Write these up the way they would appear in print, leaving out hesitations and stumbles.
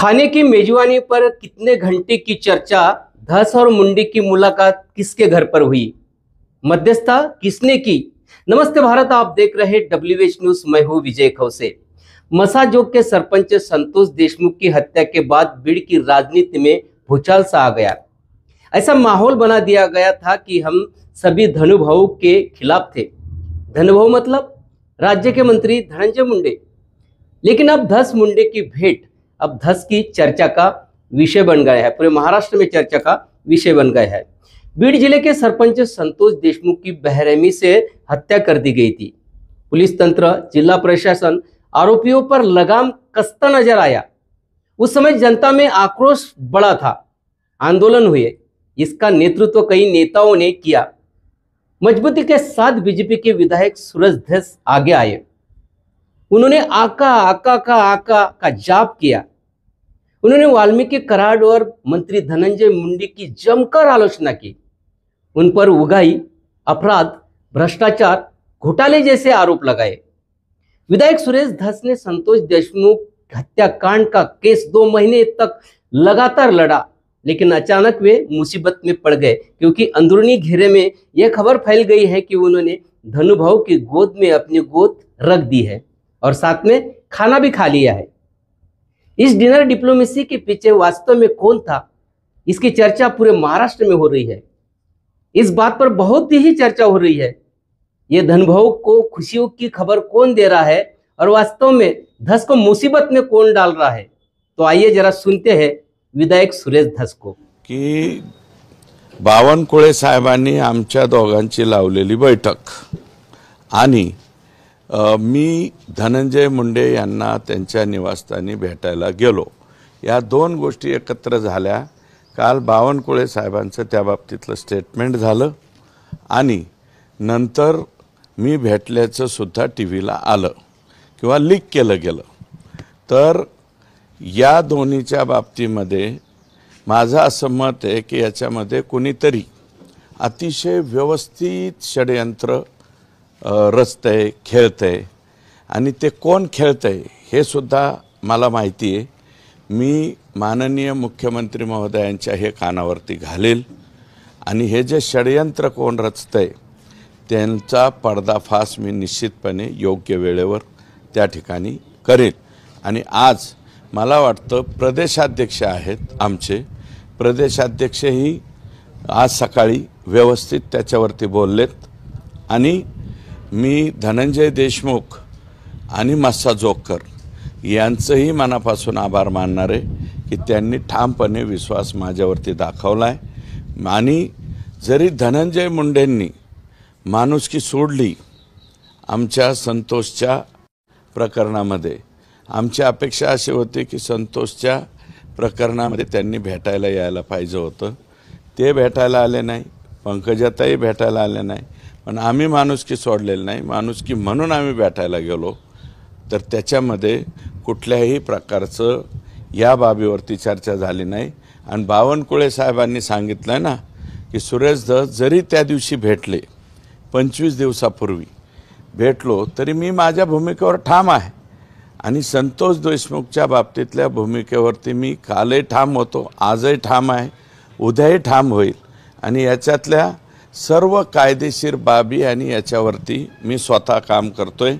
खाने की मेजबानी पर कितने घंटे की चर्चा, धस और मुंडे की मुलाकात किसके घर पर हुई, मध्यस्थता किसने की। नमस्ते भारत, आप देख रहे WH न्यूज। मैं हूं विजय खौसे। मसाजोग के सरपंच संतोष देशमुख की हत्या के बाद बीड़ की राजनीति में भूचाल सा आ गया। ऐसा माहौल बना दिया गया था कि हम सभी धनुभाव के खिलाफ थे। धनुभाव मतलब राज्य के मंत्री धनंजय मुंडे। लेकिन अब धस मुंडे की भेंट अब धस की चर्चा का विषय बन गया है, पूरे महाराष्ट्र में चर्चा का विषय बन गया है। बीड़ जिले के सरपंच संतोष देशमुख की बेरहमी से हत्या कर दी गई थी। पुलिस तंत्र, जिला प्रशासन आरोपियों पर लगाम कसता नजर आया। उस समय जनता में आक्रोश बढ़ा था, आंदोलन हुए। इसका नेतृत्व कई नेताओं ने किया। मजबूती के साथ बीजेपी के विधायक सूरज धस आगे आए। उन्होंने आका आका का जाप किया। उन्होंने वाल्मीकि कराड़ और मंत्री धनंजय मुंडे की जमकर आलोचना की। उन पर उगाही, अपराध, भ्रष्टाचार, घोटाले जैसे आरोप लगाए। विधायक सुरेश धस ने संतोष देशमुख हत्याकांड का केस 2 महीने तक लगातार लड़ा, लेकिन अचानक वे मुसीबत में पड़ गए, क्योंकि अंदरूनी घेरे में यह खबर फैल गई है कि उन्होंने धनुभाव की गोद में अपनी गोद रख दी है और साथ में खाना भी खा लिया है। इस डिनर डिप्लोमेसी के पीछे वास्तव में कौन था, इसकी चर्चा पूरे महाराष्ट्र में हो रही है। इस बात पर बहुत ही चर्चा हो रही है, ये धनुभाव को खुशियों की खबर कौन दे रहा है और वास्तव में धस को मुसीबत में कौन डाल रहा है। तो आइए जरा सुनते हैं विधायक सुरेश धस को। की बावनकुळे साहेबांनी आमच्या दोघांची लावलेली बैठक आणि मी धनंजय मुंडे यांना त्यांच्या निवासस्थानी भेटायला गेलो, या 2 गोष्टी एकत्र झाल्या। काल बावनकुळे साहेबांचं त्या बाबतीतलं स्टेटमेंट झालं आणि नंतर मी भेटल्याचं सुद्धा टीव्हीला आलं किंवा लीक केलं गेलं। तर या दोन्हीच्या बाबतीमध्ये माझं असं मत आहे की याच्यामध्ये कोणीतरी अतिशय व्यवस्थित षडयंत्र रचतंय, खेळतंय आणि ते कोण खेळतंय हे सुद्धा मला माहिती आहे। मी माननीय मुख्यमंत्री महोदयांच्या हे कानावरती घालेल आणि हे जे षडयंत्र कोण रचतंय त्यांचा पर्दाफाश मी निश्चितपणे योग्य वेळेवर त्या ठिकाणी करेल। आणि आज मला वाटतं प्रदेशाध्यक्ष आहेत आमचे, प्रदेशाध्यक्षही आज सकाळी व्यवस्थित त्याच्यावरती बोललेत आणि मी धनंजय देशमुख आणि मस्साजोगकर यांचंही मनापासून आभार मानणार आहे की त्यांनी ठामपणे विश्वास माझ्यावरती दाखवला आहे। आणि जरी धनंजय मुंडेंनी माणुसकी सोडली आमच्या संतोषच्या प्रकरणामध्ये, आमची अपेक्षा अशी होती की संतोषच्या प्रकरणामध्ये त्यांनी भेटायला यायला पाहिजे होतं, ते भेटायला आले नाही, पंकजाताई भेटायला आले नाही, पण आम्ही माणुसकी सोडलेली नाही। माणुसकी म्हणून आम्ही भेटायला गेलो, तर त्याच्यामध्ये कुठल्याही प्रकारचं या बाबीवरती चर्चा झाली नाही। आणि बावनकुळे साहेबांनी सांगितलं ना की सुरेश धस जरी त्या दिवशी भेटले, 25 दिवसापूर्वी भेटलो, तरी मी माझ्या भूमिकेवर ठाम आहे आणि संतोष देशमुखच्या बाबतीतल्या भूमिकेवरती मी कालही ठाम होतो, आजही ठाम आहे, उद्याही ठाम होईल। आणि याच्यातल्या सर्व कायदेशीर बाबी आणि याच्यावरती मी स्वतः काम करतोय।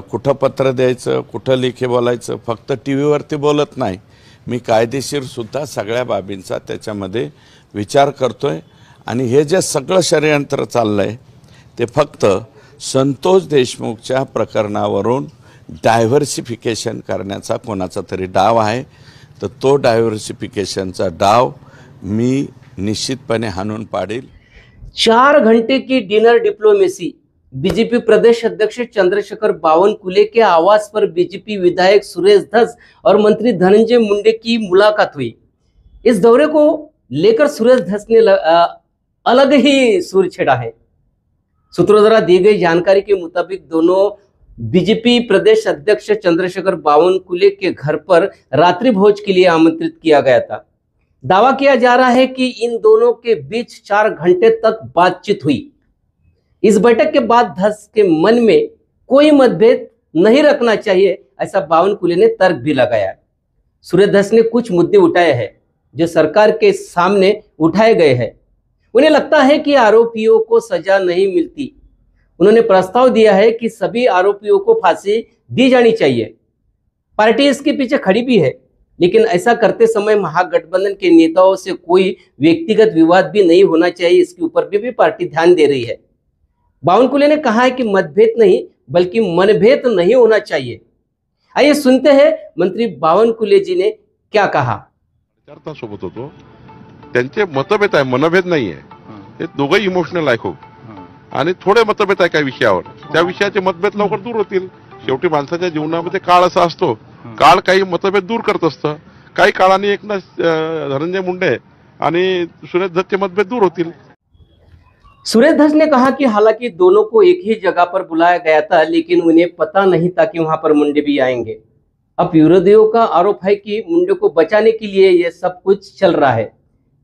कुठं पत्र द्यायचं, कुठं लेखी बोलायचं, फक्त टीव्हीवरती बोलत नाही, मी कायदेशीर सुद्धा सगळ्या बाबींचा त्याच्यामध्ये विचार करतोय। आणि हे जे सगळं षडयंत्र चाललंय ते फक्त संतोष देशमुखच्या प्रकरणावरून डायव्हर्सिफिकेशन करण्याचा कोणाचा तरी डाव आहे, तर तो डायव्हर्सिफिकेशनचा डाव मी निश्चितपणे हाणून पाडेल। 4 घंटे की डिनर डिप्लोमेसी, बीजेपी प्रदेश अध्यक्ष चंद्रशेखर बावनकुले के आवास पर बीजेपी विधायक सुरेश धस और मंत्री धनंजय मुंडे की मुलाकात हुई। इस दौरे को लेकर सुरेश धस ने अलग ही सुर छेड़ा है। सूत्रों द्वारा दी गई जानकारी के मुताबिक दोनों बीजेपी प्रदेश अध्यक्ष चंद्रशेखर बावनकुले के घर पर रात्रि भोज के लिए आमंत्रित किया गया था। दावा किया जा रहा है कि इन दोनों के बीच 4 घंटे तक बातचीत हुई। इस बैठक के बाद धस के मन में कोई मतभेद नहीं रखना चाहिए, ऐसा बावनकुले ने तर्क भी लगाया। सूर्यधस ने कुछ मुद्दे उठाए हैं जो सरकार के सामने उठाए गए हैं। उन्हें लगता है कि आरोपियों को सजा नहीं मिलती। उन्होंने प्रस्ताव दिया है कि सभी आरोपियों को फांसी दी जानी चाहिए। पार्टी इसके पीछे खड़ी भी है, लेकिन ऐसा करते समय महागठबंधन के नेताओं से कोई व्यक्तिगत विवाद भी नहीं होना चाहिए, इसके ऊपर भी पार्टी ध्यान दे रही है। बावनकुले ने कहा है कि मतभेद नहीं बल्कि मनभेद नहीं होना चाहिए। आइए सुनते हैं मंत्री बावनकुले जी ने क्या कहा। सोबत होतो, त्यांचे मतभेद आहे, मनभेद नाहीये. हे दोघंही इमोशनल आहे खूप, आणि थोडे मतभेद आहे काही विषयावर. त्या विषयाचे मतभेद लवकर दूर होतील. शेवटी माणसाच्या जीवनामध्ये काळ असा असतो, काळ काही मतभेद दूर करत असतं. काही काळाने एकनाथ धनंजय मुंडे आणि सुरेश धसचे मतभेद दूर होतील. सुरेश धस ने कहा कि हालांकि दोनों को एक ही जगह पर बुलाया गया था, लेकिन उन्हें पता नहीं था कि वहां पर मुंडे भी आएंगे। अब विरोधियों का आरोप है कि मुंडे को बचाने के लिए यह सब कुछ चल रहा है।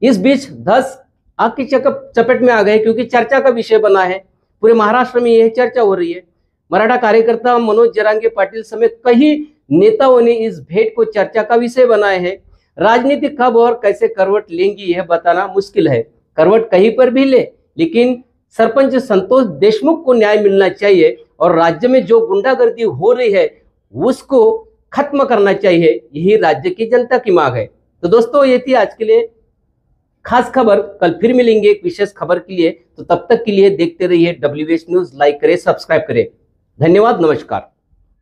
इस बीच धस आग की चपेट में आ गए, क्योंकि चर्चा का विषय बना है। पूरे महाराष्ट्र में यह चर्चा हो रही है। मराठा कार्यकर्ता मनोज जरांगे पाटिल समेत कई नेताओं ने इस भेंट को चर्चा का विषय बनाया है। राजनीति कब और कैसे करवट लेंगी यह बताना मुश्किल है। करवट कहीं पर भी ले, लेकिन सरपंच संतोष देशमुख को न्याय मिलना चाहिए और राज्य में जो गुंडागर्दी हो रही है उसको खत्म करना चाहिए। यही राज्य की जनता की मांग है। तो दोस्तों, ये थी आज के लिए खास खबर। कल फिर मिलेंगे एक विशेष खबर के लिए। तो तब तक के लिए देखते रहिए WH न्यूज। लाइक करें, सब्सक्राइब करें। धन्यवाद, नमस्कार।